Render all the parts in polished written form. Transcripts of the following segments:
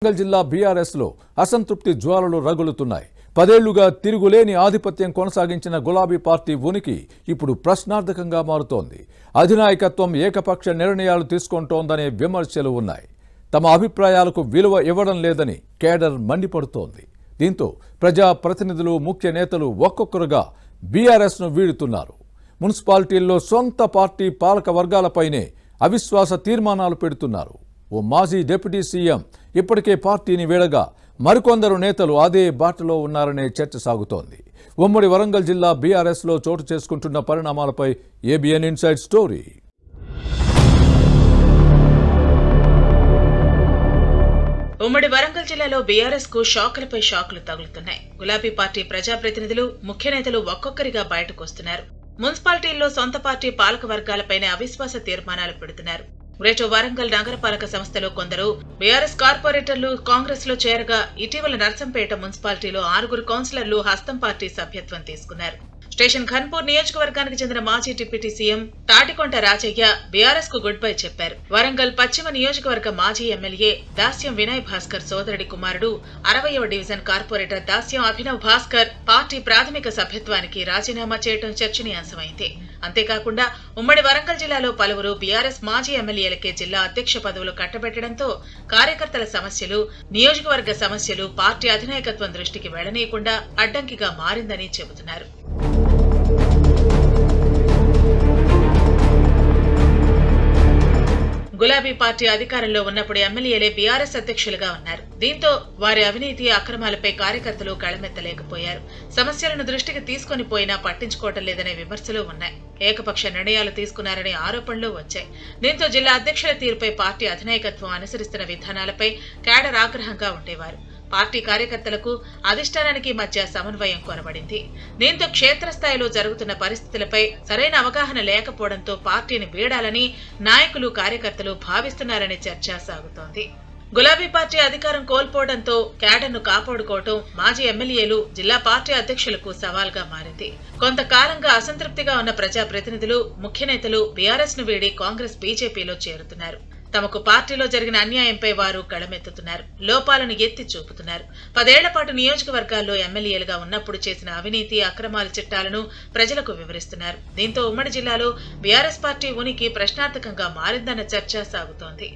వరంగల్ జిల్లా బీఆర్ఎస్ లో అసంతృప్తి జ్వాలలు రగులుతున్నాయి. 10 ఏళ్లుగా తిరుగులేని ఆధిపత్యం కొనసాగించిన గులాబీ పార్టీ ఉనికి ఇప్పుడు ప్రశ్నార్థకంగా మారుతోంది. అధినాయకత్వం ఏకపక్ష నిర్ణయాలు తీసుకుంటోందనే విమర్శలు ఉన్నాయి. తమ అభిప్రాయాలకు విలువ ఇవ్వడం లేదని కేడర్ మండిపడుతోంది. దీంతో ప్రజా ప్రతినిధులు, ముఖ్య నేతలు ఒక్కొక్కరుగా బీఆర్ఎస్ ను వీడుతున్నారు. మున్సిపాలిటీల్లో సొంత పార్టీ పాలక వర్గాలపైనే అవిశ్వాస తీర్మానాలు పెడుతున్నారు. ఓ మాజీ డిప్యూటీ సీఎం ఇప్పటికే పార్టీని వీడగా మరికొందరు నేతలు అదే బాటలో ఉన్నారనే చర్చ సాగుతోంది. ఉమ్మడి వరంగల్ జిల్లా బీఆర్ఎస్ లో చోటు చేసుకుంటున్న పరిణామాలపై ఏబిఎన్ ఇన్సైడ్ స్టోరీ. ఉమ్మడి వరంగల్ జిల్లాలో బీఆర్ఎస్ కు షాకులపై షాకులు తగులుతున్నాయి. గులాబీ పార్టీ ప్రజాప్రతినిధులు, ముఖ్య నేతలు ఒక్కొక్కరిగా బయటకు వస్తున్నారు. మున్సిపాలిటీల్లో సొంత పార్టీ పాలక వర్గాలపైనే అవిశ్వాస తీర్మానాలు పెడుతున్నారు. గ్రేటర్ వరంగల్ నగరపాలక సంస్థలో కొందరు బీఆర్ఎస్ కార్పొరేటర్లు కాంగ్రెస్ లో చేరగా ఇటీవల నర్సంపేట మున్సిపాలిటీలో 6 కౌన్సిలర్లు హస్తం పార్టీ సభ్యత్వం తీసుకున్నారు. స్టేషన్ ఘన్పూర్ నియోజకవర్గానికి చెందిన మాజీ డిప్యూటీ సీఎం తాటికొంట రాజయ్య బీఆర్ఎస్ కు గుడ్ బై చెప్పారు. వరంగల్ పశ్చిమ నియోజకవర్గ మాజీ ఎమ్మెల్యే దాస్యం వినయ్ భాస్కర్ సోదరుడి కుమారుడు 60వ డివిజన్ కార్పొరేటర్ దాస్యం అభినవ్ భాస్కర్ పార్టీ ప్రాథమిక సభ్యత్వానికి రాజీనామా చేయడం చర్చనీయాంశమైంది. అంతేకాకుండా ఉమ్మడి వరంగల్ జిల్లాలో పలువురు బీఆర్ఎస్ మాజీ ఎమ్మెల్యేలకే జిల్లా అధ్యక్ష పదవులు కట్టబెట్టడంతో కార్యకర్తల సమస్యలు, నియోజకవర్గ సమస్యలు పార్టీ అధినాయకత్వం దృష్టికి వెళ్లనీయకుండా అడ్డంకిగా మారిందని చెబుతున్నారు. గులాబీ పార్టీ అధికారంలో ఉన్నప్పుడు ఎమ్మెల్యేలే బీఆర్ఎస్ అధ్యక్షులుగా ఉన్నారు. దీంతో వారి అవినీతి, అక్రమాలపై కార్యకర్తలు గళమెత్తలేకపోయారు. సమస్యలను దృష్టికి తీసుకుని పోయినా పట్టించుకోవటం లేదనే విమర్శలు ఉన్నాయి. ఏకపక్ష నిర్ణయాలు తీసుకున్నారనే ఆరోపణలు వచ్చాయి. దీంతో జిల్లా అధ్యక్షుల తీరుపై పార్టీ అధినాయకత్వం అనుసరిస్తున్న విధానాలపై కేడర్ ఆగ్రహంగా ఉండేవారు. పార్టీ కార్యకర్తలకు, అధిష్టానానికి మధ్య సమన్వయం కొరబడింది. దీంతో క్షేత్రస్థాయిలో జరుగుతున్న పరిస్థితులపై సరైన అవగాహన లేకపోవడంతో పార్టీని వీడాలని నాయకులు, కార్యకర్తలు భావిస్తున్నారనే చర్చ సాగుతోంది. గులాబీ పార్టీ అధికారం కోల్పోవడంతో కేడర్ను కాపాడుకోవటం మాజీ ఎమ్మెల్యేలు, జిల్లా పార్టీ అధ్యక్షులకు సవాల్గా మారింది. కొంతకాలంగా అసంతృప్తిగా ఉన్న ప్రజాప్రతినిధులు, ముఖ్య నేతలు బీఆర్ఎస్ ను వీడి కాంగ్రెస్, బీజేపీలో చేరుతున్నారు. తమకు పార్టీలో జరిగిన అన్యాయంపై వారు గళమెత్తుతున్నారు. లోపాలను ఎత్తి చూపుతున్నారు. 10 ఏళ్ల పాటు నియోజకవర్గాల్లో ఎమ్మెల్యేలుగా ఉన్నప్పుడు చేసిన అవినీతి, అక్రమాల చిట్టాలను ప్రజలకు వివరిస్తున్నారు. దీంతో ఉమ్మడి జిల్లాలో బీఆర్ఎస్ పార్టీ ఉనికి ప్రశ్నార్థకంగా మారిందన్న చర్చ సాగుతోంది.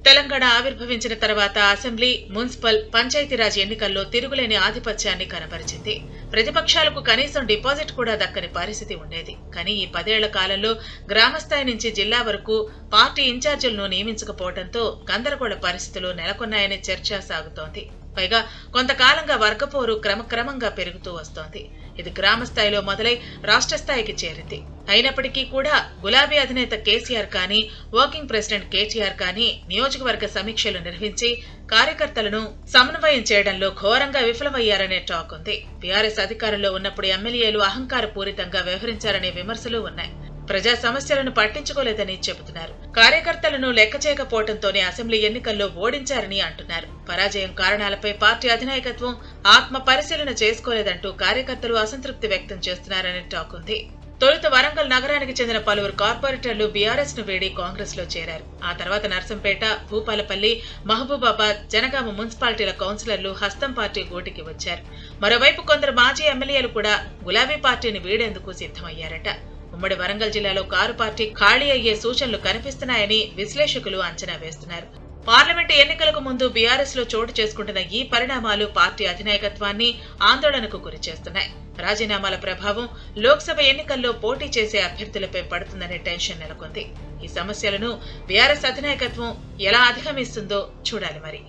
తెలంగాణ ఆవిర్భవించిన తర్వాత అసెంబ్లీ, మున్సిపల్, పంచాయతీరాజ్ ఎన్నికల్లో తిరుగులేని ఆధిపత్యాన్ని కనబరిచింది. ప్రతిపక్షాలకు కనీసం డిపాజిట్ కూడా దక్కని పరిస్థితి ఉండేది. కానీ ఈ 10 ఏళ్ల కాలంలో గ్రామస్థాయి నుంచి జిల్లా వరకు పార్టీ ఇన్ఛార్జీలను నియమించకపోవడంతో గందరగోళ పరిస్థితులు నెలకొన్నాయనే చర్చ సాగుతోంది. పైగా కొంతకాలంగా వర్గపోరు క్రమక్రమంగా పెరుగుతూ వస్తోంది. ఇది గ్రామ స్థాయిలో మొదలై రాష్ట్ర స్థాయికి చేరింది. అయినప్పటికీ కూడా గులాబీ అధినేత కేసీఆర్ కానీ, వర్కింగ్ ప్రెసిడెంట్ కేటీఆర్ కానీ నియోజకవర్గ సమీక్షలు నిర్వహించి కార్యకర్తలను సమన్వయం చేయడంలో ఘోరంగా విఫలమయ్యారనే టాక్ ఉంది. బీఆర్ఎస్ అధికారంలో ఉన్నప్పుడు ఎమ్మెల్యేలు అహంకార పూరితంగా వ్యవహరించారనే విమర్శలు ఉన్నాయి. ప్రజా సమస్యలను పట్టించుకోలేదని చెబుతున్నారు. కార్యకర్తలను లెక్క చేయకపోవడంతోనే అసెంబ్లీ ఎన్నికల్లో ఓడించారని అంటున్నారు. పరాజయం కారణాలపై పార్టీ అధినాయకత్వం ఆత్మ పరిశీలన చేసుకోలేదంటూ కార్యకర్తలు అసంతృప్తి వ్యక్తం చేస్తున్నారనే టాక్ ఉంది. తొలుత వరంగల్ నగరానికి చెందిన పలువురు కార్పొరేటర్లు బీఆర్ఎస్ ను వీడి కాంగ్రెస్ లో చేరారు. ఆ తర్వాత నర్సంపేట, భూపాలపల్లి, మహబూబాబాద్, జనగామ మున్సిపాలిటీల కౌన్సిలర్లు హస్తం పార్టీ గూటికి వచ్చారు. మరోవైపు కొందరు మాజీ ఎమ్మెల్యేలు కూడా గులాబీ పార్టీని వీడేందుకు సిద్ధమయ్యారట. ఉమ్మడి వరంగల్ జిల్లాలో కారు పార్టీ ఖాళీ అయ్యే సూచనలు కనిపిస్తున్నాయని విశ్లేషకులు అంచనా వేస్తున్నారు. పార్లమెంటు ఎన్నికలకు ముందు బీఆర్ఎస్ లో చోటు చేసుకుంటున్న ఈ పరిణామాలు పార్టీ అధినాయకత్వాన్ని ఆందోళనకు గురిచేస్తున్నాయి. రాజీనామాల ప్రభావం లోక్సభ ఎన్నికల్లో పోటీ చేసే అభ్యర్థులపై పడుతుందనే టెన్షన్ నెలకొంది. ఈ సమస్యలను బీఆర్ఎస్ అధినాయకత్వం ఎలా అధిగమిస్తుందో చూడాలి మరి.